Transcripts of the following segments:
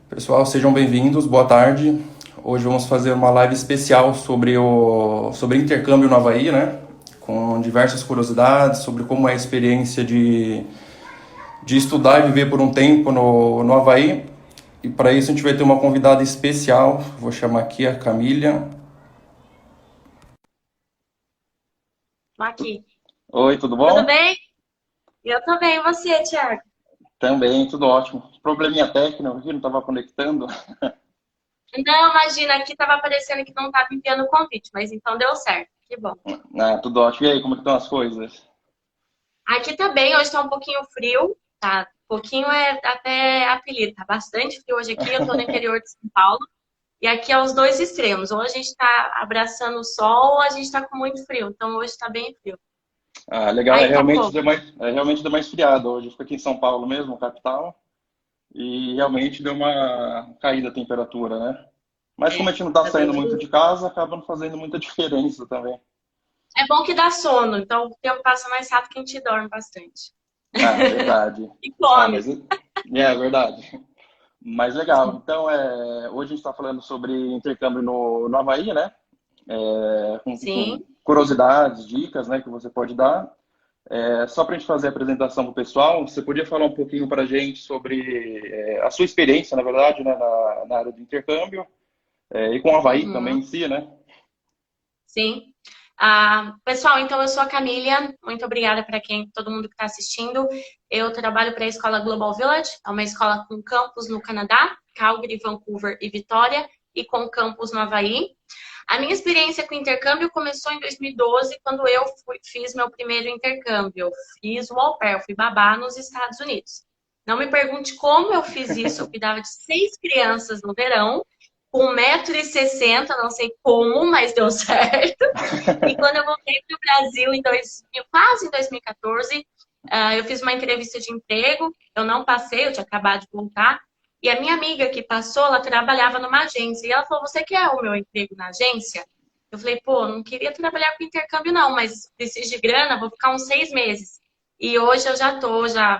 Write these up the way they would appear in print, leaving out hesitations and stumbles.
Pessoal, sejam bem-vindos, boa tarde. Hoje vamos fazer uma live especial sobre intercâmbio no Havaí, né? Com diversas curiosidades sobre como é a experiência de estudar e viver por um tempo no Havaí. E para isso a gente vai ter uma convidada especial, vou chamar aqui a Camila. Tô aqui. Oi, tudo Tudo bom? bem? Eu também. E você, Thiago? Também, tudo ótimo. Probleminha técnico aqui, não estava conectando. Não, imagina, aqui tava aparecendo que não tava enviando o convite, mas então deu certo. Que bom. Ah, tudo ótimo. E aí, como é que estão as coisas? Aqui tá bem, hoje tá um pouquinho frio, tá? Pouquinho é até apelido, tá bastante frio hoje aqui. Eu tô no interior de São Paulo e aqui é os dois extremos. Ou a gente tá abraçando o sol ou a gente tá com muito frio. Então hoje tá bem frio. Ah, legal, Aí tá como? é realmente deu uma esfriada hoje. Eu fico aqui em São Paulo mesmo, capital. E realmente deu uma caída a temperatura, né? Mas como a gente não está Tá saindo dando. muito de casa, acaba não fazendo muita diferença também. É bom que dá sono, então o tempo passa mais rápido que a gente dorme bastante. Ah, verdade. E Ah, come. mas é verdade. Mas legal. Então, hoje a gente está falando sobre intercâmbio no Havaí, né? Com Sim. curiosidades, dicas, né, que você pode dar. Só para a gente fazer a apresentação para o pessoal, você podia falar um pouquinho para a gente sobre a sua experiência, na verdade, né, na área do intercâmbio, e com o Havaí também Uhum. em si, né? Sim. Pessoal, então eu sou a Camília. Muito obrigada para todo mundo que está assistindo. Eu trabalho para a escola Global Village, é uma escola com campus no Canadá, Calgary, Vancouver e Vitória, e com campus no Havaí. A minha experiência com intercâmbio começou em 2012, quando eu fiz meu primeiro intercâmbio. Eu fiz o au pair, eu fui babá nos Estados Unidos. Não me pergunte como eu fiz isso. Eu cuidava de 6 crianças no verão, com 1,60 m, não sei como, mas deu certo. E quando eu voltei para o Brasil quase em 2014, eu fiz uma entrevista de emprego. Eu não passei, eu tinha acabado de voltar. E a minha amiga que passou, ela trabalhava numa agência. E ela falou: Você quer o meu emprego na agência? Eu falei: Pô, não queria trabalhar com intercâmbio, não, mas preciso de grana, vou ficar uns 6 meses. E hoje eu já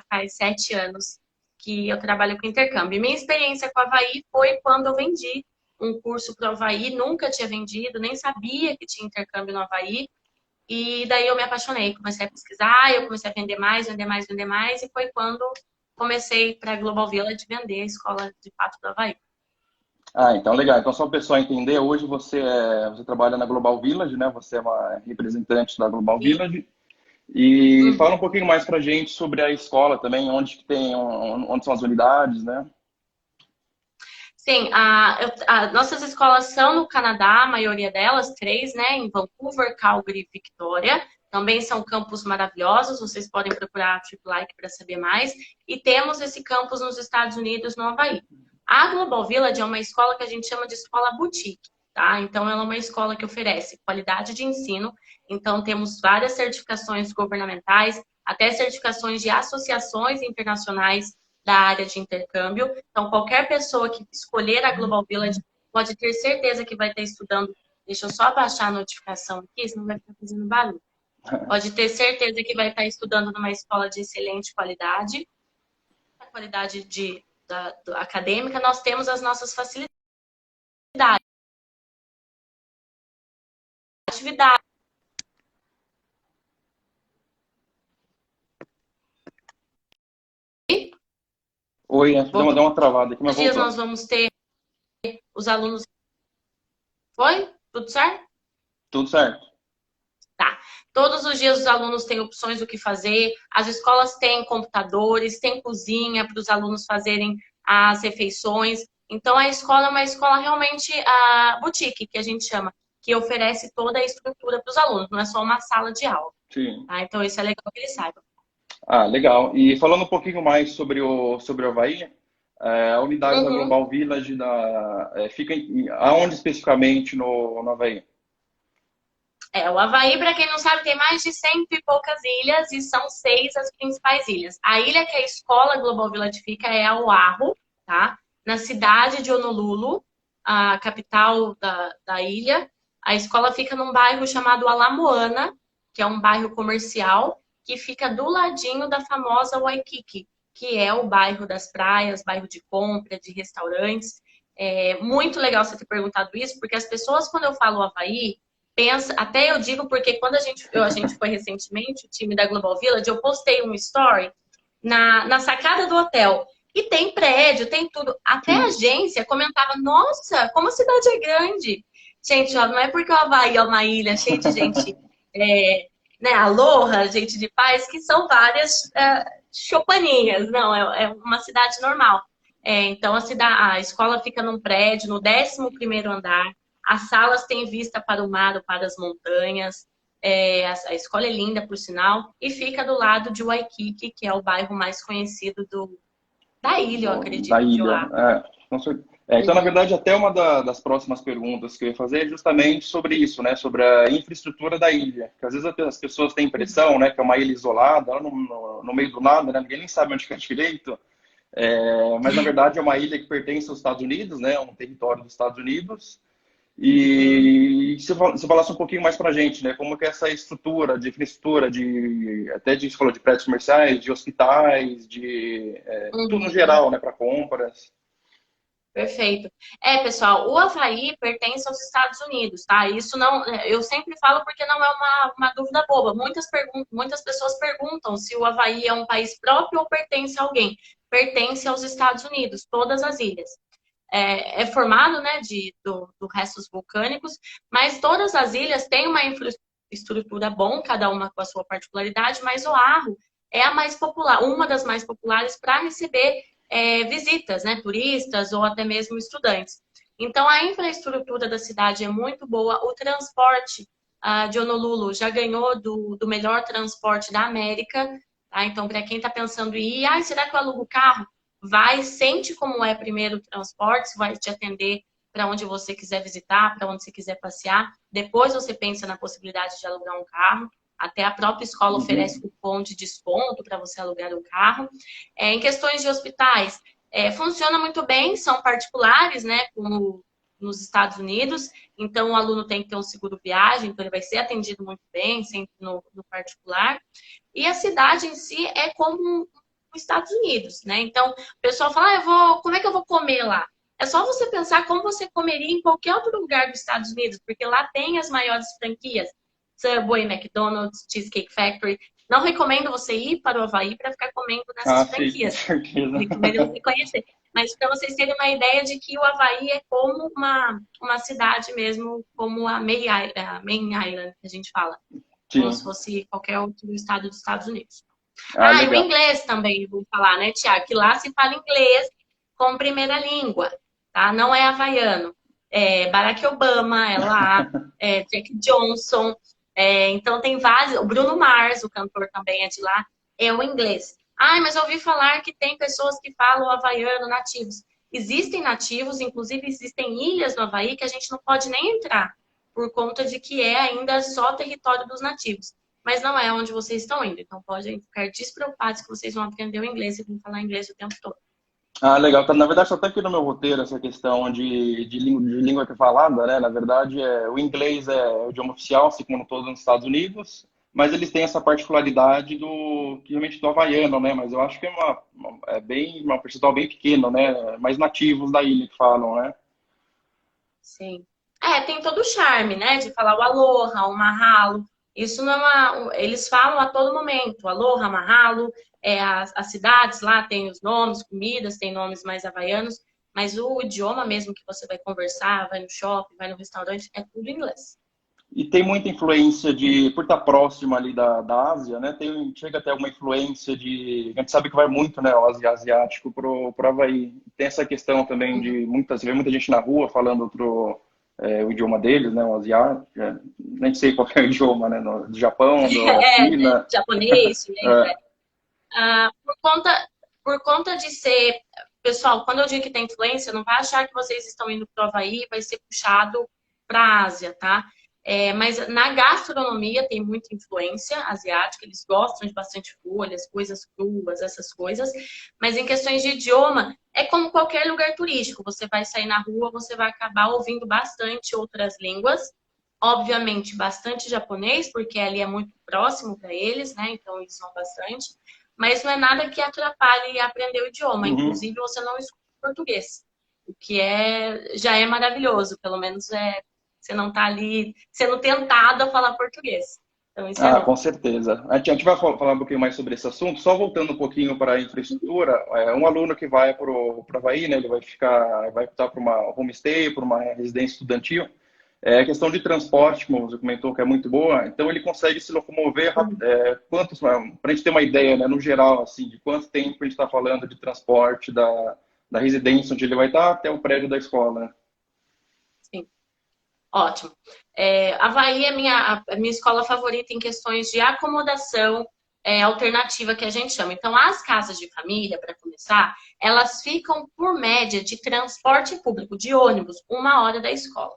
faz 7 anos que eu trabalho com intercâmbio. E minha experiência com a Havaí foi quando eu vendi um curso para o Havaí, nunca tinha vendido, nem sabia que tinha intercâmbio no Havaí. E daí eu me apaixonei, comecei a pesquisar, eu comecei a vender mais, vender mais, vender mais, e foi quando comecei para a Global Village vender a escola de fato do Havaí. Ah, então legal. Então, só para o pessoal entender, hoje você trabalha na Global Village, né? Você é uma representante da Global E, Village. E fala um uhum. pouquinho mais para a gente sobre a escola também, onde que tem, onde são as unidades, né? Sim, nossas escolas são no Canadá, a maioria delas, três, né? Em Vancouver, Calgary e Victoria. Também são campos maravilhosos, vocês podem procurar a Trip Like para saber mais. E temos esse campus nos Estados Unidos, no Havaí. A Global Village é uma escola que a gente chama de escola boutique, tá? Então, ela é uma escola que oferece qualidade de ensino. Então, temos várias certificações governamentais, até certificações de associações internacionais da área de intercâmbio. Então, qualquer pessoa que escolher a Global Village pode ter certeza que vai estar estudando. Deixa eu só abaixar a notificação aqui, senão vai ficar fazendo barulho. Pode ter certeza que vai estar estudando numa escola de excelente qualidade. A qualidade acadêmica, nós temos as nossas facilidades. Atividade. Oi, acho que Voltou. deu uma travada aqui, mas Os dias nós voltou. vamos ter os alunos. Foi? Tudo certo? Tudo certo. Tá. Todos os dias os alunos têm opções do que fazer, as escolas têm computadores, tem cozinha para os alunos fazerem as refeições. Então, a escola é uma escola realmente boutique, que a gente chama, que oferece toda a estrutura para os alunos, não é só uma sala de aula. Sim. Tá? Então, isso é legal que eles saibam. Ah, legal. E falando um pouquinho mais sobre o Havaí, a unidade da Uhum. Global Village fica aonde especificamente no Havaí? O Havaí, para quem não sabe, tem mais de 100 e poucas ilhas e são 6 as principais ilhas. A ilha que a escola Global Village fica é a Oahu, tá? Na cidade de Honolulu, a capital da ilha. A escola fica num bairro chamado Ala Moana, que é um bairro comercial, que fica do ladinho da famosa Waikiki, que é o bairro das praias, bairro de compra, de restaurantes. É muito legal você ter perguntado isso, porque as pessoas, quando eu falo Havaí, pensa, até eu digo porque quando a gente foi recentemente, o time da Global Village, eu postei um story na sacada do hotel. E tem prédio, tem tudo. Até a Sim. agência comentava, nossa, como a cidade é grande. Gente, ó, não é porque o Havaí é uma ilha cheia de gente, né, aloha, gente de paz, que são várias chopaninhas. Não, é uma cidade normal. Então, a escola fica num prédio, no 11º andar. As salas têm vista para o mar ou para as montanhas. A escola é linda, por sinal, e fica do lado de Waikiki, que é o bairro mais conhecido da ilha, eu Da acredito, de ilha. Oahu. Com certeza. Então, na verdade, até uma das próximas perguntas que eu ia fazer é justamente sobre isso, né? Sobre a infraestrutura da ilha. Porque às vezes as pessoas têm a impressão, né, que é uma ilha isolada, lá no meio do nada, né? Ninguém nem sabe onde fica direito. Mas, na verdade, é uma ilha que pertence aos Estados Unidos, né? É um território dos Estados Unidos. Sim. E se você falasse um pouquinho mais para a gente, né? Como que é essa estrutura de infraestrutura, você falou de prédios comerciais, de hospitais, tudo no Uhum. geral, né? Para compras. Perfeito. Pessoal, o Havaí pertence aos Estados Unidos, tá? Isso não, eu sempre falo porque não é uma dúvida boba. Muitas pessoas perguntam se o Havaí é um país próprio ou pertence a alguém. Pertence aos Estados Unidos, todas as ilhas. É formado, né, do restos vulcânicos, mas todas as ilhas têm uma infraestrutura bom, cada uma com a sua particularidade, mas Oahu é a mais popular, uma das mais populares para receber visitas, né, turistas ou até mesmo estudantes. Então, a infraestrutura da cidade é muito boa, o transporte de Honolulu já ganhou do melhor transporte da América, tá? Então, para quem está pensando em ir, será que eu alugo carro? Vai, sente como é primeiro o transporte, vai te atender para onde você quiser visitar, para onde você quiser passear. Depois você pensa na possibilidade de alugar um carro. Até a própria escola oferece Uhum. cupom de desconto para você alugar o carro. Em questões de hospitais, funciona muito bem, são particulares, né, como nos Estados Unidos. Então, o aluno tem que ter um seguro viagem, então ele vai ser atendido muito bem, sempre no particular. E a cidade em si é como os Estados Unidos, né? Então, o pessoal fala, como é que eu vou comer lá? É só você pensar como você comeria em qualquer outro lugar dos Estados Unidos, porque lá tem as maiores franquias. Subway, McDonald's, Cheesecake Factory. Não recomendo você ir para o Havaí para ficar comendo nessas Sim, com franquias. certeza. Recomendo você conhecer. Mas para vocês terem uma ideia de que o Havaí é como uma cidade mesmo, como a Main Island, que a gente fala. Como se Sim. fosse qualquer outro estado dos Estados Unidos. E o Legal. inglês também, vou falar, né, Tiago? Que lá se fala inglês como primeira língua, tá? Não é havaiano. Barack Obama é lá, Jack Johnson. Então tem vários. O Bruno Mars, o cantor, também é de lá. É o inglês. Mas eu ouvi falar que tem pessoas que falam havaiano nativos. Existem nativos, inclusive existem ilhas no Havaí que a gente não pode nem entrar, por conta de que é ainda só território dos nativos, mas não é onde vocês estão indo. Então, podem ficar despreocupados que vocês vão aprender o inglês e vão falar inglês o tempo todo. Legal. Na verdade, só está aqui no meu roteiro essa questão de língua que é falada, né? Na verdade, o inglês é o idioma oficial, assim como todos nos Estados Unidos, mas eles têm essa particularidade realmente do havaiano, né? Mas eu acho que uma percentual bem pequena, né? Mais nativos da ilha que falam, né? Sim. Tem todo o charme, né? De falar o aloha, o mahalo. Isso não é eles falam a todo momento. Aloha, mahalo. As cidades lá têm os nomes, comidas, têm nomes mais havaianos, mas o idioma mesmo que você vai conversar, vai no shopping, vai no restaurante, é tudo inglês. E tem muita influência por estar próximo ali da Ásia, né? Chega até uma influência a gente sabe que vai muito, né, o asiático pro Havaí. Tem essa questão também você vê muita gente na rua falando o idioma deles, né, o asiático, nem sei qual é o idioma, né, do Japão, da China. Japonês, chinês, É, por conta de ser. Pessoal, quando eu digo que tem influência, não vai achar que vocês estão indo para o Havaí e vai ser puxado para a Ásia, tá? Mas na gastronomia tem muita influência asiática, eles gostam de bastante folhas, coisas cruas, essas coisas. Mas em questões de idioma, é como qualquer lugar turístico. Você vai sair na rua, você vai acabar ouvindo bastante outras línguas. Obviamente, bastante japonês, porque ali é muito próximo para eles, né? Então, eles são bastante. mas não é nada que atrapalhe aprender o idioma. Uhum. Inclusive, você não escuta português, o que já é maravilhoso. Pelo menos você não está ali sendo tentado a falar português. Então, isso é Ah, bom. com certeza. A gente vai falar um pouquinho mais sobre esse assunto. Só voltando um pouquinho para a infraestrutura, um aluno que vai para o Havaí, né, ele vai optar por uma homestay, por uma residência estudantil. A questão de transporte, como você comentou, que é muito boa, então ele consegue se locomover para a gente ter uma ideia, né, no geral, assim, de quanto tempo a gente está falando de transporte da residência onde ele vai estar até o prédio da escola, né? Sim. Ótimo. Havaí é a minha escola favorita em questões de acomodação alternativa, que a gente chama. Então, as casas de família, para começar, elas ficam por média de transporte público, de ônibus, 1 hora da escola.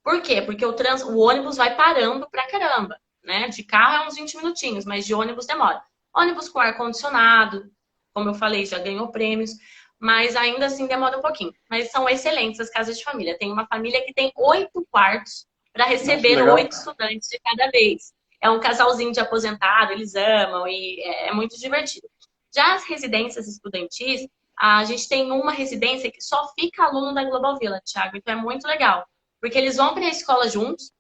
Por quê? Porque o ônibus vai parando pra caramba, né? De carro é uns 20 minutinhos, mas de ônibus demora. Ônibus com ar-condicionado, como eu falei, já ganhou prêmios, mas ainda assim demora um pouquinho. Mas são excelentes as casas de família. Tem uma família que tem 8 quartos para Nossa, que receber legal. 8 estudantes de cada vez. É um casalzinho de aposentado, eles amam e é muito divertido. Já as residências estudantis, a gente tem uma residência que só fica aluno da Global Villa, Thiago, então é muito legal. Porque eles vão para a escola juntos.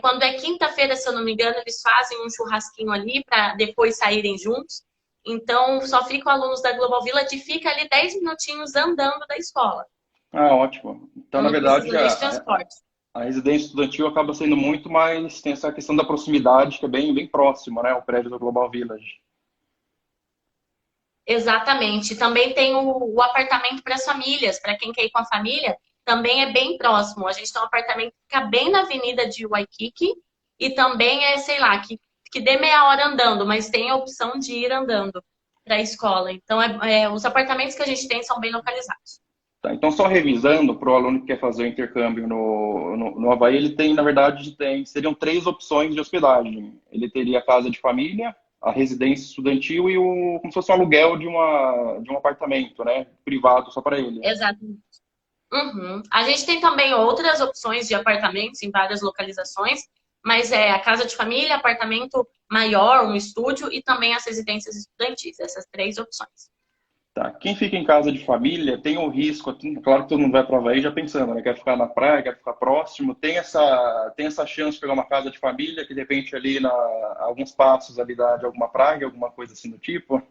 Quando é quinta-feira, se eu não me engano, eles fazem um churrasquinho ali para depois saírem juntos. Então, só ficam alunos da Global Village e fica ali 10 minutinhos andando da escola. Ah, ótimo. Então, Então, na não verdade, precisa nem de transporte. a residência estudantil acaba sendo muito mais, tem essa questão da proximidade, que é bem, bem próxima, né? O prédio do Global Village. Exatamente. Também tem o apartamento para as famílias, para quem quer ir com a família, também é bem próximo. A gente tem um apartamento que fica bem na avenida de Waikiki e também sei lá, que dê meia hora andando, mas tem a opção de ir andando para a escola. Então, os apartamentos que a gente tem são bem localizados. Tá, então, só revisando, para o aluno que quer fazer o intercâmbio no Havaí, ele tem, na verdade, seriam três opções de hospedagem. Ele teria a casa de família, a residência estudantil e como se fosse um aluguel de um apartamento, né? Privado só para ele. Exatamente. Uhum. A gente tem também outras opções de apartamentos em várias localizações, mas é a casa de família, apartamento maior, um estúdio e também as residências estudantis, essas três opções. Tá. Quem fica em casa de família tem o risco, claro que todo mundo vai para o Havaí já pensando, né? Quer ficar na praia, quer ficar próximo, tem essa chance de pegar uma casa de família que de repente ali alguns passos ali de alguma praia, alguma coisa assim do tipo.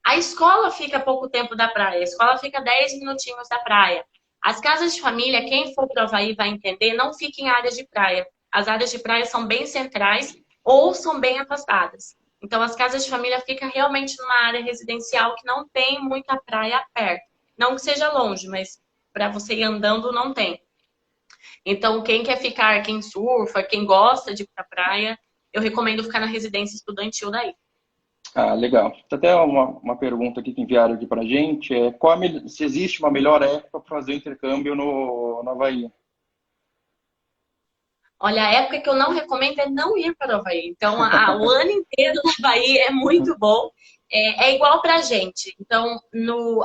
A escola fica a pouco tempo da praia, a escola fica 10 minutinhos da praia. As casas de família, quem for para o Havaí vai entender, não fica em áreas de praia. As áreas de praia são bem centrais ou são bem afastadas. Então, as casas de família ficam realmente numa área residencial que não tem muita praia perto. Não que seja longe, mas para você ir andando não tem. Então, quem quer ficar, quem surfa, quem gosta de ir para a praia, eu recomendo ficar na residência estudantil daí. Ah, legal. Tem até uma pergunta aqui que enviaram aqui para gente, se existe uma melhor época para fazer o intercâmbio no Havaí? Olha, a época que eu não recomendo é não ir para o Havaí. Então, o ano inteiro no Havaí é muito bom. É igual para a gente. Então,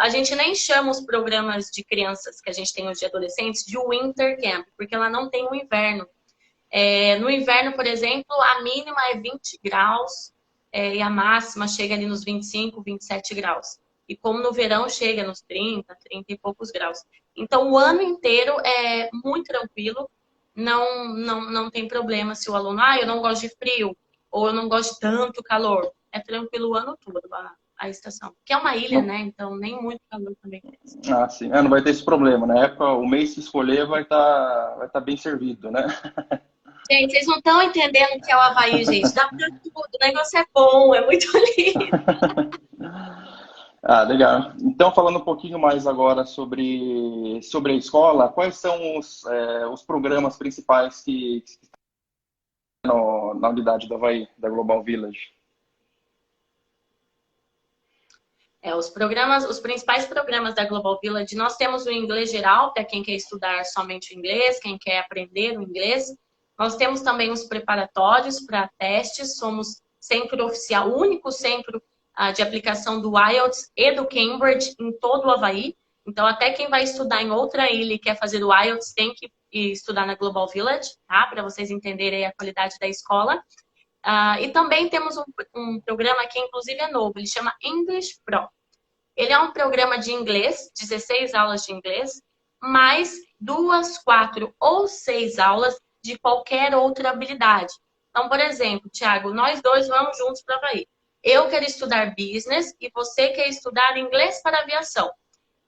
a gente nem chama os programas de crianças que a gente tem hoje de adolescentes de Winter Camp, porque ela não tem o inverno. No inverno, por exemplo, a mínima é 20 graus e a máxima chega ali nos 25, 27 graus. E como no verão chega nos 30, 30 e poucos graus. Então, o ano inteiro é muito tranquilo. Não tem problema se o aluno, eu não gosto de frio, ou eu não gosto de tanto calor. É tranquilo o ano todo a estação. Que é uma ilha, Não. né? Então nem muito calor também. Ah, sim. Não vai ter esse problema. Na época, o mês que escolher vai tá bem servido, né? Gente, vocês não estão entendendo o que é o Havaí, gente. Dá pra tudo. O negócio é bom, é muito lindo. Ah, legal. Então, falando um pouquinho mais agora sobre a escola, quais são os programas principais que estão na unidade do Havaí, da Global Village? Os principais programas da Global Village, nós temos o inglês geral, para quem quer estudar somente o inglês, quem quer aprender o inglês. Nós temos também os preparatórios para testes, somos centro oficial, o único centro de aplicação do IELTS e do Cambridge em todo o Havaí. Então, até quem vai estudar em outra ilha e quer fazer o IELTS tem que estudar na Global Village, tá? Para vocês entenderem a qualidade da escola. E também temos um programa que inclusive é novo, ele chama English Pro. Ele é um programa de inglês, 16 aulas de inglês, mais 2, 4 ou 6 aulas de qualquer outra habilidade. Então, por exemplo, Thiago, nós dois vamos juntos para o Havaí. Eu quero estudar business e você quer estudar inglês para aviação.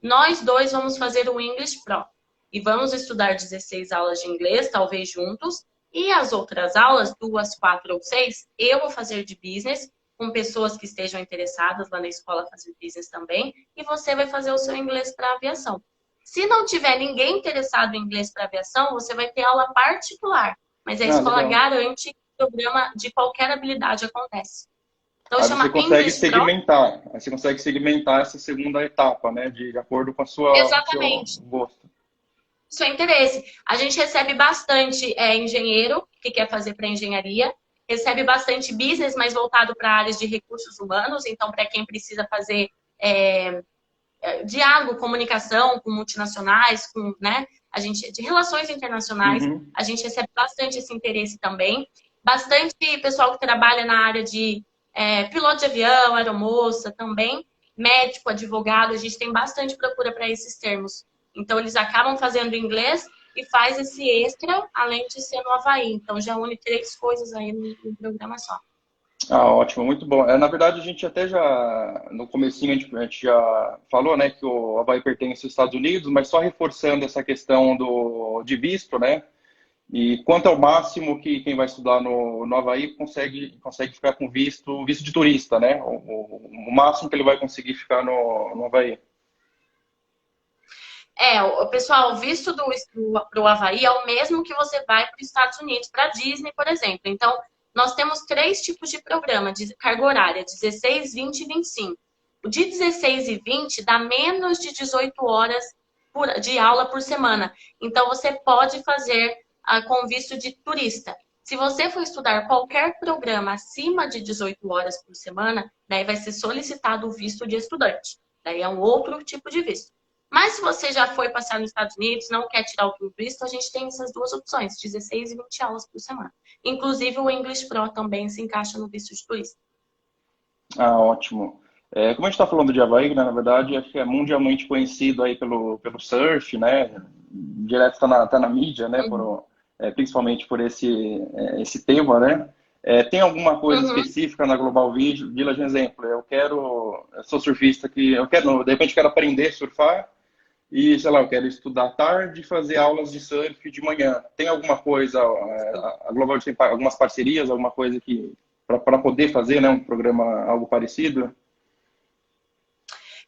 Nós dois vamos fazer o English Pro. E vamos estudar 16 aulas de inglês, talvez juntos. E as outras aulas, 2, 4 ou 6, eu vou fazer de business, com pessoas que estejam interessadas lá na escola a fazer business também. E você vai fazer o seu inglês para aviação. Se não tiver ninguém interessado em inglês para aviação, você vai ter aula particular. Mas a escola Legal. garante que o programa de qualquer habilidade acontece. Então, Aí você chama consegue English Pro. segmentar, aí você consegue segmentar essa segunda etapa, né, de acordo com com o seu Exatamente. gosto. Seu interesse. A gente recebe bastante engenheiro que quer fazer para engenharia, recebe bastante business, mas voltado para áreas de recursos humanos, então para quem precisa fazer diálogo, comunicação com multinacionais, com, né, a gente, de relações internacionais, Uhum. a gente recebe bastante esse interesse também. Bastante pessoal que trabalha na área de piloto de avião, aeromoça também, médico, advogado, a gente tem bastante procura para esses termos. Então, eles acabam fazendo inglês e faz esse extra, além de ser no Havaí. Então, já une 3 coisas aí no programa só. Ótimo, muito bom. Na verdade, a gente até já, no comecinho, a gente já falou, né, que o Havaí pertence aos Estados Unidos, mas só reforçando essa questão de visto, né, e quanto ao máximo que quem vai estudar no Havaí consegue ficar com visto de turista, né, o máximo que ele vai conseguir ficar no Havaí. O pessoal, o visto para o Havaí é o mesmo que você vai para os Estados Unidos, para a Disney, por exemplo. Então, nós temos 3 tipos de programa de carga horária, 16, 20 e 25. O de 16 e 20 dá menos de 18 horas de aula por semana. Então, você pode fazer com visto de turista. Se você for estudar qualquer programa acima de 18 horas por semana, daí vai ser solicitado o visto de estudante. Daí é um outro tipo de visto. Mas se você já foi passar nos Estados Unidos, não quer tirar o visto, a gente tem essas 2 opções, 16 e 20 aulas por semana. Inclusive o English Pro também se encaixa no visto de turista. Ótimo. Como a gente está falando de Havaí, né, na verdade, acho que é mundialmente conhecido aí pelo surf, né? Direto tá na mídia, né? Uhum. Principalmente por esse tema, né? Tem alguma coisa Uhum. específica na Global Village, exemplo? Eu sou surfista de repente quero aprender a surfar e, sei lá, eu quero estudar à tarde e fazer aulas de surf de manhã. Tem alguma coisa, a Global tem algumas parcerias, alguma coisa que para poder fazer, né, um programa algo parecido?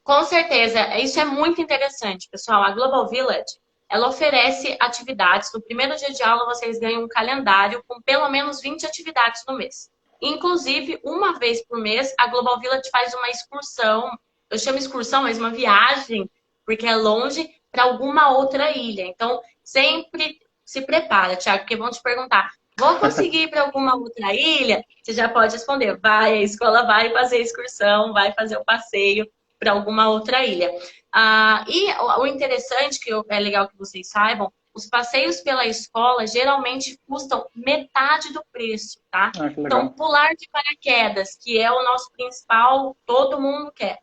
Com certeza, isso é muito interessante, pessoal. A Global Village, ela oferece atividades. No primeiro dia de aula, vocês ganham um calendário com pelo menos 20 atividades no mês. Inclusive, uma vez por mês, a Global Village faz uma excursão. Eu chamo excursão, mas uma viagem, porque é longe, para alguma outra ilha. Então, sempre se prepara, Thiago, porque vão te perguntar: vou conseguir ir para alguma outra ilha? Você já pode responder: vai, a escola vai fazer a excursão, vai fazer o passeio para alguma outra ilha. E o interessante, que é legal que vocês saibam, os passeios pela escola geralmente custam metade do preço, tá? Que Então, legal. pular de paraquedas, que é o nosso principal, todo mundo quer.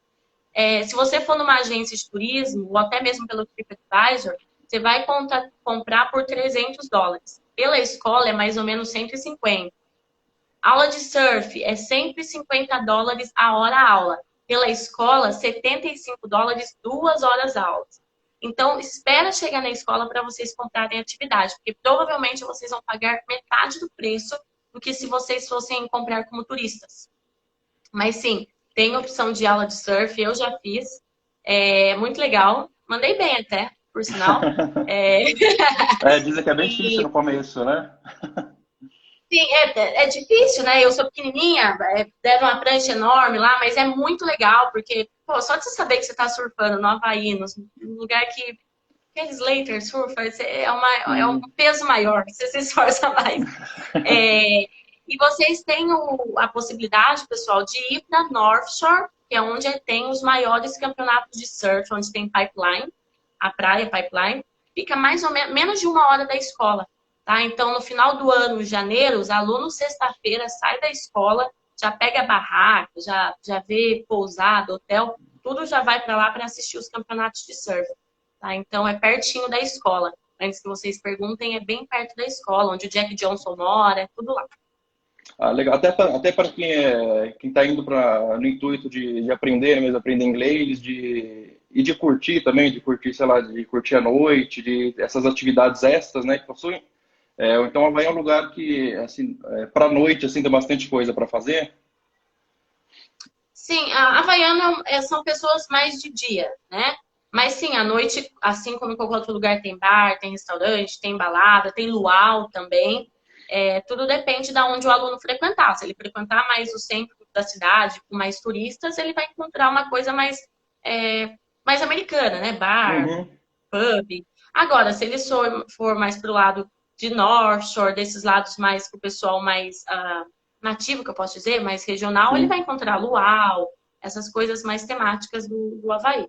Se você for numa agência de turismo, ou até mesmo pelo TripAdvisor, você vai comprar por $300. Pela escola é mais ou menos 150. Aula de surf é $150 a hora aula. Pela escola, $75, 2 horas aulas. Então, espera chegar na escola para vocês comprarem atividade, porque provavelmente vocês vão pagar metade do preço do que se vocês fossem comprar como turistas. Mas sim, tem opção de aula de surf, eu já fiz. É muito legal. Mandei bem até, por sinal. Dizem que é bem difícil E no começo, né? sim, é difícil, né? Eu sou pequenininha, deram uma prancha enorme lá, mas é muito legal, porque, pô, só de você saber que você tá surfando no Havaí, num lugar que aqueles Slater surfa, é um peso maior, você se esforça mais. E vocês têm a possibilidade, pessoal, de ir para North Shore, que é onde tem os maiores campeonatos de surf, onde tem pipeline, a praia pipeline, fica mais ou menos de 1 hora da escola. tá? Então, no final do ano, em janeiro, os alunos, sexta-feira, saem da escola, já pega a barraca, já vê pousada, hotel, tudo já vai para lá para assistir os campeonatos de surf, tá? Então, é pertinho da escola. Antes que vocês perguntem, é bem perto da escola, onde o Jack Johnson mora, é tudo lá. Ah, legal. Até para quem quem está indo no intuito de aprender, mesmo aprender inglês, e de curtir também, de curtir, sei lá, de curtir a noite, de essas atividades extras, né, que possuem. Então, Havaí é um lugar que, assim, para a noite, assim, tem bastante coisa para fazer. Sim, a Havaiana são pessoas mais de dia, né? Mas sim, à noite, assim como em qualquer outro lugar, tem bar, tem restaurante, tem balada, tem luau também. Tudo depende de onde o aluno frequentar. Se ele frequentar mais o centro da cidade, com mais turistas, ele vai encontrar uma coisa mais americana, né? Bar, Uhum. pub. Agora, se ele for mais pro lado de North Shore, desses lados mais pro pessoal mais nativo, que eu posso dizer, mais regional, ele vai Sim. encontrar luau, essas coisas mais temáticas do Havaí.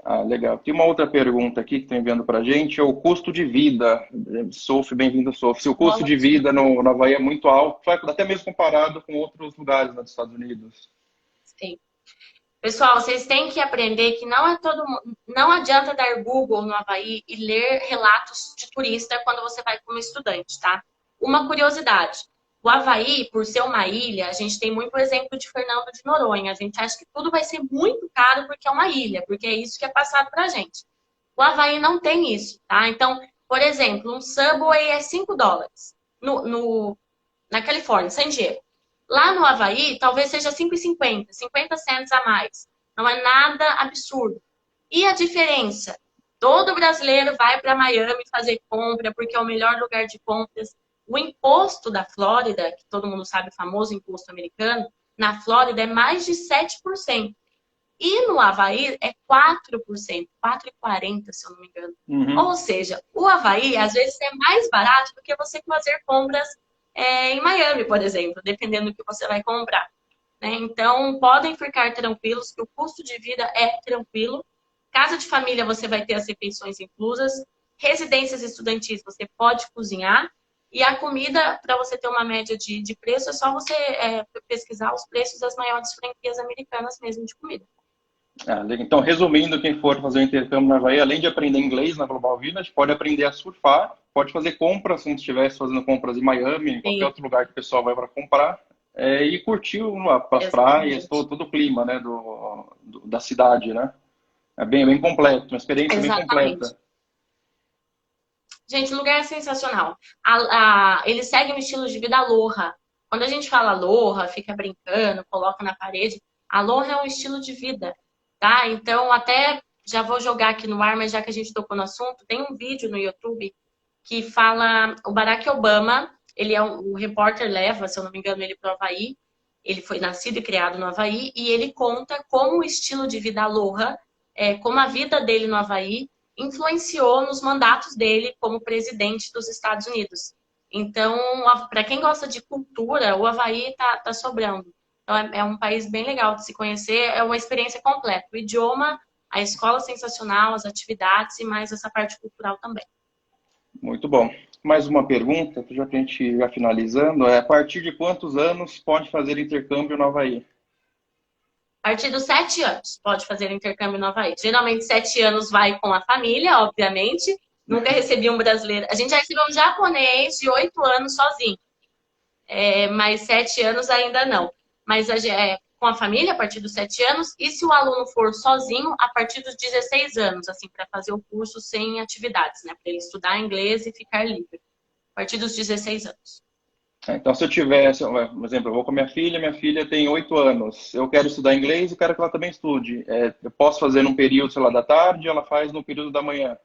Ah, legal. Tem uma outra pergunta aqui que estão enviando para a gente, é o custo de vida. Sophie, bem-vindo, Sophie. Se o custo de Ótimo. vida no Havaí é muito alto, até mesmo comparado com outros lugares, né, dos Estados Unidos. Sim. Pessoal, vocês têm que aprender que não é todo mundo, não adianta dar Google no Havaí e ler relatos de turista quando você vai como estudante, tá? Uma curiosidade. O Havaí, por ser uma ilha, a gente tem muito exemplo de Fernando de Noronha. A gente acha que tudo vai ser muito caro porque é uma ilha, porque é isso que é passado pra gente. O Havaí não tem isso, tá? Então, por exemplo, um Subway é US$ 5 na Califórnia, San Diego. Lá no Havaí, talvez seja 5,50, 50 cents a mais. Não é nada absurdo. E a diferença? Todo brasileiro vai para Miami fazer compra porque é o melhor lugar de compras. O imposto da Flórida, que todo mundo sabe, o famoso imposto americano, na Flórida é mais de 7%. E no Havaí é 4%, 4,40%, se eu não me engano. Uhum. Ou seja, o Havaí às vezes é mais barato do que você fazer compras em Miami, por exemplo, dependendo do que você vai comprar, né? Então, podem ficar tranquilos que o custo de vida é tranquilo. Casa de família, você vai ter as refeições inclusas. Residências estudantis, você pode cozinhar. E a comida, para você ter uma média de preço, é só você pesquisar os preços das maiores franquias americanas mesmo de comida. Então, resumindo, quem for fazer o intercâmbio na Havaí, além de aprender inglês na Global Village, pode aprender a surfar, pode fazer compras, se estivesse fazendo compras em Miami, em qualquer Sim, outro lugar que o pessoal vai para comprar, e curtir as praias, exatamente. todo o clima, né, da cidade, né? É bem, bem completo, uma experiência bem Exatamente. completa. Gente, o lugar é sensacional. Ele segue um estilo de vida aloha. Quando a gente fala aloha, fica brincando, coloca na parede. Aloha é um estilo de vida, tá? Então, até já vou jogar aqui no ar, mas já que a gente tocou no assunto, tem um vídeo no YouTube que fala o Barack Obama, ele é o repórter leva, se eu não me engano, ele para o Havaí. Ele foi nascido e criado no Havaí e ele conta como o estilo de vida aloha, como a vida dele no Havaí influenciou nos mandatos dele como presidente dos Estados Unidos. Então, para quem gosta de cultura, o Havaí tá sobrando. Então, é um país bem legal de se conhecer, é uma experiência completa. O idioma, a escola sensacional, as atividades e mais essa parte cultural também. Muito bom. Mais uma pergunta, já que a gente já finalizando, a partir de quantos anos pode fazer intercâmbio no Havaí? A partir dos 7 anos, pode fazer intercâmbio no Havaí. Geralmente, 7 anos vai com a família, obviamente. Nunca recebi um brasileiro. A gente já recebeu um japonês de 8 anos sozinho. Mas 7 anos ainda não. Mas com a família, a partir dos 7 anos. E se o aluno for sozinho, a partir dos 16 anos, assim, para fazer o curso sem atividades, né? Para ele estudar inglês e ficar livre. A partir dos 16 anos. Então, se eu tivesse, por exemplo, eu vou com minha filha tem 8 anos, eu quero estudar inglês e quero que ela também estude. Eu posso fazer num período, sei lá, da tarde, ela faz no período da manhã.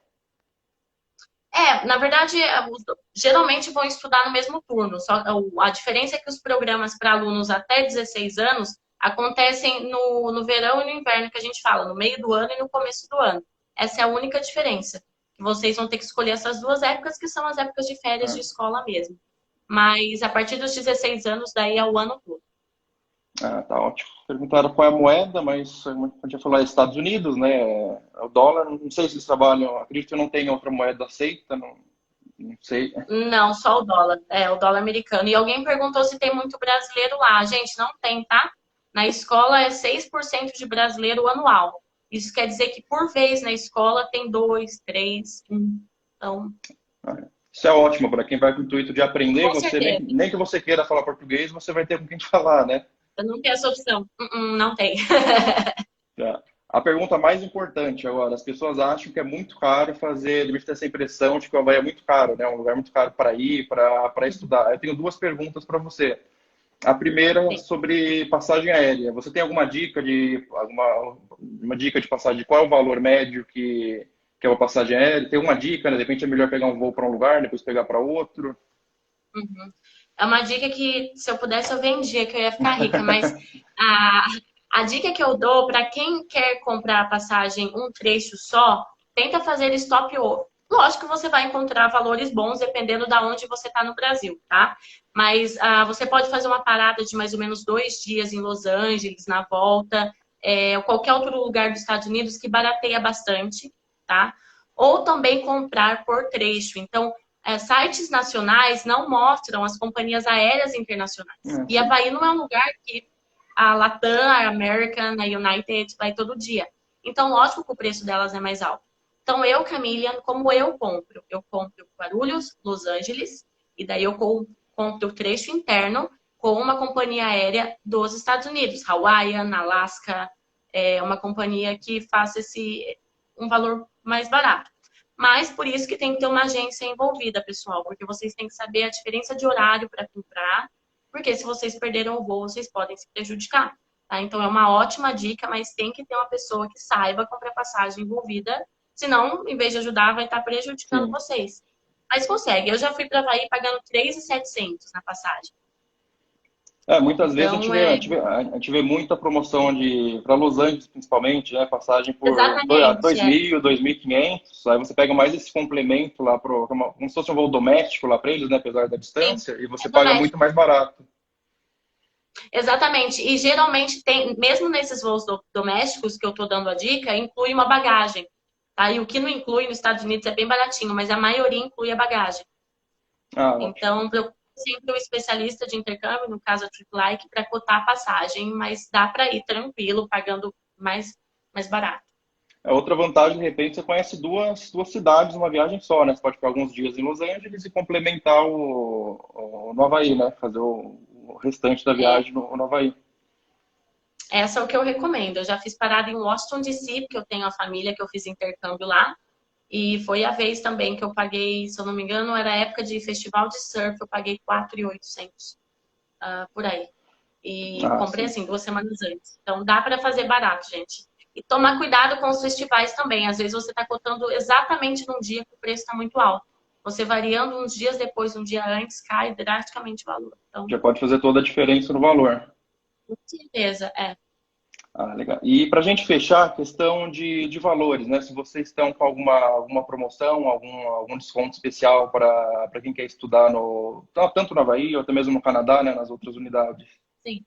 Na verdade, geralmente vão estudar no mesmo turno. Só a diferença é que os programas para alunos até 16 anos acontecem no verão e no inverno, que a gente fala, no meio do ano e no começo do ano. Essa é a única diferença. Vocês vão ter que escolher essas duas épocas, que são as épocas de férias de Ah, escola mesmo. Mas a partir dos 16 anos, daí é o ano todo. tá ótimo. Perguntaram qual é a moeda, mas a gente ia falar Estados Unidos, né? O dólar, não sei se eles trabalham, acredito que não tem outra moeda aceita, não, Não sei. Não, só o dólar. É, o dólar americano. E alguém perguntou se tem muito brasileiro lá. Gente, não tem, tá? Na escola é 6% de brasileiro anual. Isso quer dizer que por vez na escola tem dois, três, um. Então, Isso é ótimo para quem vai com o intuito de aprender. com Você nem, certeza. nem que você queira falar português, você vai ter com quem falar, né? Eu não tenho essa opção. Não tem. Tá. A pergunta mais importante agora, as pessoas acham que é muito caro fazer, deve ter essa impressão de que o Havaí é muito caro, né? Um lugar muito caro para ir, para estudar. Eu tenho duas perguntas para você. A primeira Sim. sobre passagem aérea. Você tem alguma dica de uma dica de passagem? Qual é o valor médio que é uma passagem aérea? Tem uma dica, né? De repente é melhor pegar um voo para um lugar, depois pegar para outro. Uhum. É uma dica que, se eu pudesse, eu vendia, que eu ia ficar rica. Mas a, a dica que eu dou para quem quer comprar a passagem um trecho só, tenta fazer stop over. Lógico que você vai encontrar valores bons dependendo da onde você está no Brasil, tá? Mas você pode fazer uma parada de mais ou menos 2 dias em Los Angeles, na volta, ou qualquer outro lugar dos Estados Unidos que barateia bastante, tá? Ou também comprar por trecho. Então, sites nacionais não mostram as companhias aéreas internacionais. E Sim. Havaí não é um lugar que a Latam, a American, a United vai todo dia. Então, lógico que o preço delas é mais alto. Então, eu, Camila, como eu compro? Eu compro Guarulhos, Los Angeles, e daí eu compro o trecho interno com uma companhia aérea dos Estados Unidos, Hawaiian, Alaska, uma companhia que faça um valor mais barato. Mas por isso que tem que ter uma agência envolvida, pessoal, porque vocês têm que saber a diferença de horário para comprar, porque se vocês perderam o voo, vocês podem se prejudicar. Tá? Então é uma ótima dica, mas tem que ter uma pessoa que saiba comprar passagem envolvida, senão, em vez de ajudar, vai estar prejudicando Sim. vocês. Mas consegue. Eu já fui para Havaí pagando 3.700 na passagem. Muitas vezes Então, é a gente vê muita promoção de para Los Angeles, principalmente, né? Passagem por exatamente. 2.000, 2.500. Aí você pega mais esse complemento lá como se fosse um voo doméstico lá para eles, né? Apesar da Sim, distância, e você é paga doméstico. muito mais barato. Exatamente. E geralmente tem, mesmo nesses voos domésticos que eu estou dando a dica, inclui uma bagagem. Tá? E o que não inclui nos Estados Unidos é bem baratinho, mas a maioria inclui a bagagem. Ah, ótimo. Então, procure sempre o especialista de intercâmbio, no caso a TripLike, para cotar a passagem, mas dá para ir tranquilo, pagando mais barato. Outra vantagem, de repente, você conhece duas cidades numa viagem só, né? Você pode ficar alguns dias em Los Angeles e complementar no Havaí, né? Fazer o restante da É, viagem no Havaí. essa é o que eu recomendo. Eu já fiz parada em Washington, D.C., porque eu tenho a família que eu fiz intercâmbio lá. E foi a vez também que eu paguei, se eu não me engano, era época de festival de surf, eu paguei 4.800 por aí. E Ah, comprei sim. assim 2 semanas antes. Então dá para fazer barato, gente. E tomar cuidado com os festivais também. Às vezes você está cotando exatamente num dia que o preço está muito alto. Você variando uns dias depois, um dia antes, cai drasticamente o valor. Então, Já pode fazer toda a diferença no valor. com certeza, Ah, legal. E para a gente fechar, a questão de valores, né? Se vocês estão com alguma promoção, algum desconto especial para quem quer estudar tanto no Havaí ou até mesmo no Canadá, né? Nas outras unidades. sim.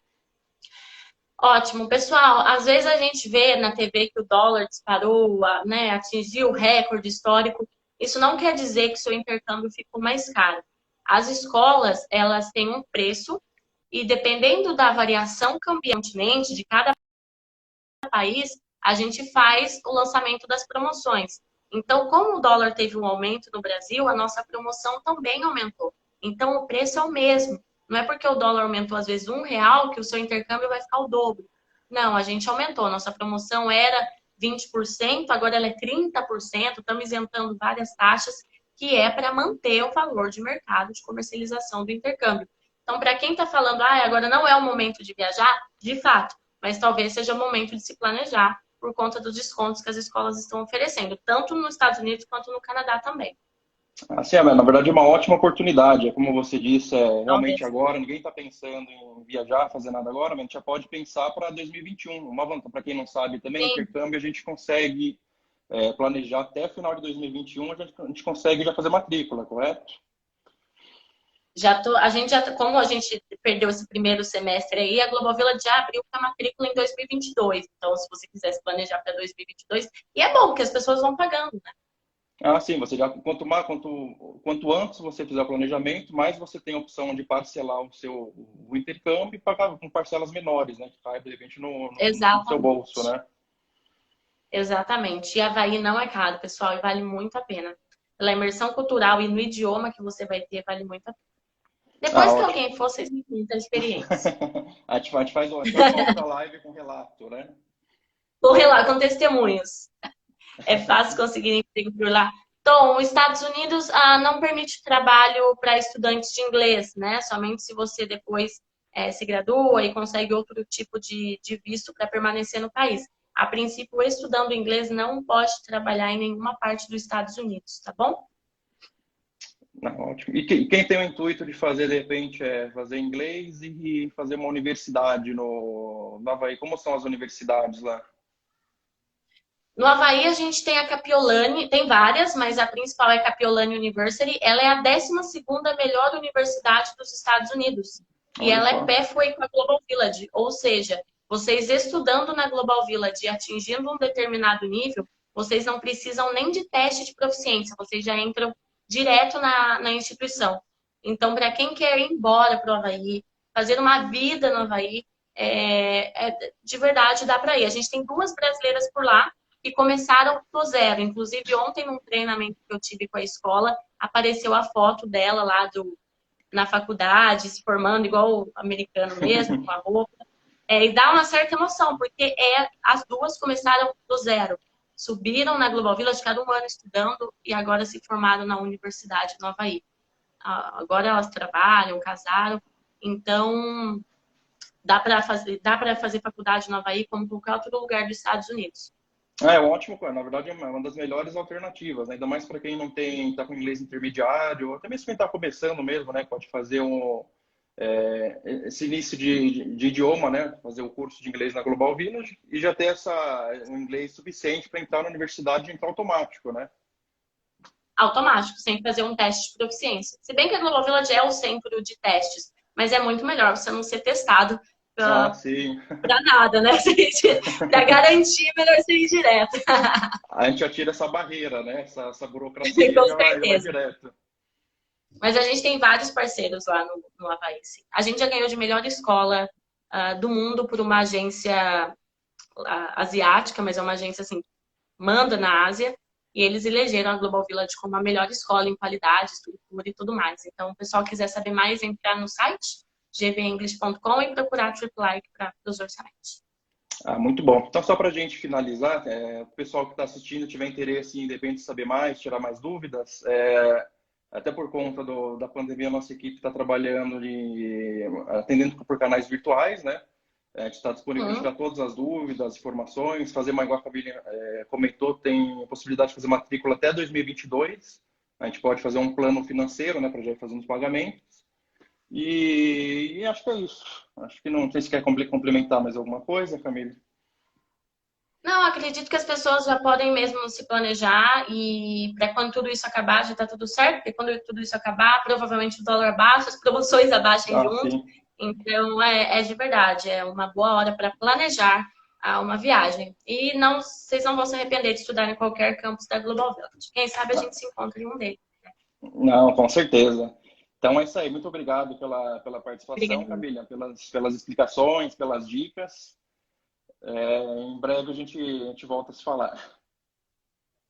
Ótimo, pessoal. Às vezes a gente vê na TV que o dólar disparou, né, atingiu o recorde histórico. Isso não quer dizer que seu intercâmbio ficou mais caro. As escolas, elas têm um preço e dependendo da variação cambial de cada país, a gente faz o lançamento das promoções. Então, como o dólar teve um aumento no Brasil, a nossa promoção também aumentou. Então, o preço é o mesmo. Não é porque o dólar aumentou, às vezes, R$ 1 que o seu intercâmbio vai ficar o dobro. Não, a gente aumentou. Nossa promoção era 20%, agora ela é 30%. Estamos isentando várias taxas, que é para manter o valor de mercado de comercialização do intercâmbio. Então, para quem está falando, agora não é o momento de viajar, de fato, mas talvez seja o momento de se planejar por conta dos descontos que as escolas estão oferecendo, tanto nos Estados Unidos quanto no Canadá também. Assim, na verdade, é uma ótima oportunidade. É como você disse, realmente Talvez. agora, ninguém está pensando em viajar, fazer nada agora, mas a gente já pode pensar para 2021. Uma vantagem, para quem não sabe também, Sim, intercâmbio a gente consegue planejar até final de 2021, a gente consegue já fazer matrícula, correto? como a gente perdeu esse primeiro semestre aí, a Global Village já abriu para matrícula em 2022. Então, se você quiser se planejar para 2022, e é bom que as pessoas vão pagando, né? Ah, sim, você já, quanto antes você fizer o planejamento, mais você tem a opção de parcelar o intercâmbio e pagar com parcelas menores, né? Que cai, de repente, no seu bolso, Exatamente. né? Exatamente. E Havaí não é caro, pessoal, e vale muito a pena. Pela imersão cultural e no idioma que você vai ter, vale muito a pena. Ah, Depois que ótimo. alguém for, vocês me contam a experiência. a gente faz uma outra live com relato, né? Corre lá com testemunhos. É fácil conseguir emprego por lá. Então, os Estados Unidos não permite trabalho para estudantes de inglês, né? Somente se você depois se gradua e consegue outro tipo de visto para permanecer no país. A princípio, estudando inglês não pode trabalhar em nenhuma parte dos Estados Unidos, tá bom? Não, ótimo. E quem tem o intuito de fazer, de repente, fazer inglês e fazer uma universidade no Havaí, como são as universidades lá? No Havaí, a gente tem a Kapiolani, tem várias, mas a principal é a Kapiolani University. Ela é a 12ª melhor universidade dos Estados Unidos. E Olha ela é só. pathway com a Global Village, ou seja, vocês estudando na Global Village e atingindo um determinado nível, vocês não precisam nem de teste de proficiência, vocês já entram direto na instituição. Então, para quem quer ir embora para o Havaí, fazer uma vida no Havaí, de verdade dá para ir. A gente tem 2 brasileiras por lá, que começaram do zero. Inclusive, ontem, num treinamento que eu tive com a escola, apareceu a foto dela lá na faculdade, se formando igual o americano mesmo, com a roupa. E dá uma certa emoção, porque as duas começaram do zero. Subiram na Global Village, ficaram um ano estudando e agora se formaram na Universidade do Havaí. Agora elas trabalham, casaram, então dá para fazer faculdade no Havaí como qualquer outro lugar dos Estados Unidos. É ótimo, cara. Na verdade, é uma das melhores alternativas, né? Ainda mais para quem não tem, tá com inglês intermediário, ou até mesmo quem está começando mesmo, né? Pode fazer esse início de idioma, né? Fazer o curso de inglês na Global Village e já ter um inglês suficiente para entrar na universidade e entrar automático, né? Automático, sem fazer um teste de proficiência. Se bem que a Global Village é o centro de testes, mas é muito melhor você não ser testado Ah, para sim. nada, né? Para garantir, melhor ser ir direto. A gente já tira essa barreira, né? Essa burocracia Com já vai certeza. direto. Mas a gente tem vários parceiros lá no Havaí. Sim. A gente já ganhou de melhor escola do mundo por uma agência asiática, mas é uma agência assim, manda na Ásia. E eles elegeram a Global Village como a melhor escola em qualidade, estrutura e tudo mais. Então, o pessoal quiser saber mais, entrar no site gvenglish.com e procurar Triple para os orçamentos. Ah, muito bom. Então, só para a gente finalizar, o pessoal que está assistindo tiver interesse em, de repente, saber mais, tirar mais dúvidas, até por conta da pandemia, a nossa equipe está trabalhando atendendo por canais virtuais, né? A gente está disponível para tirar todas as dúvidas, informações, fazer uma, igual a Camila comentou, tem a possibilidade de fazer matrícula até 2022. A gente pode fazer um plano financeiro, né, para já ir fazendo os pagamentos. E acho que é isso. Acho que não sei se quer complementar mais alguma coisa, Camila. Não, acredito que as pessoas já podem mesmo se planejar e para quando tudo isso acabar já está tudo certo, porque quando tudo isso acabar, provavelmente o dólar baixa, as promoções abaixem Ah, junto. sim. Então é de verdade, é uma boa hora para planejar uma viagem. E não, vocês não vão se arrepender de estudar em qualquer campus da Global Village. Quem sabe a gente se encontra em um deles. Não, com certeza. Então é isso aí. Muito obrigado pela participação, Obrigada. Camila, pelas explicações, pelas dicas. Em breve a gente volta a se falar.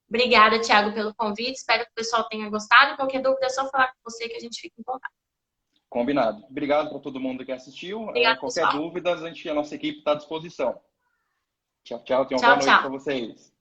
Obrigada, Thiago, pelo convite. Espero que o pessoal tenha gostado. Qualquer dúvida é só falar com você que a gente fica em contato. Combinado. Obrigado para todo mundo que assistiu. Obrigada, Qualquer pessoal. dúvida, a nossa equipe está à disposição. Tchau, tchau. Tenha uma boa Tchau, noite tchau. para vocês.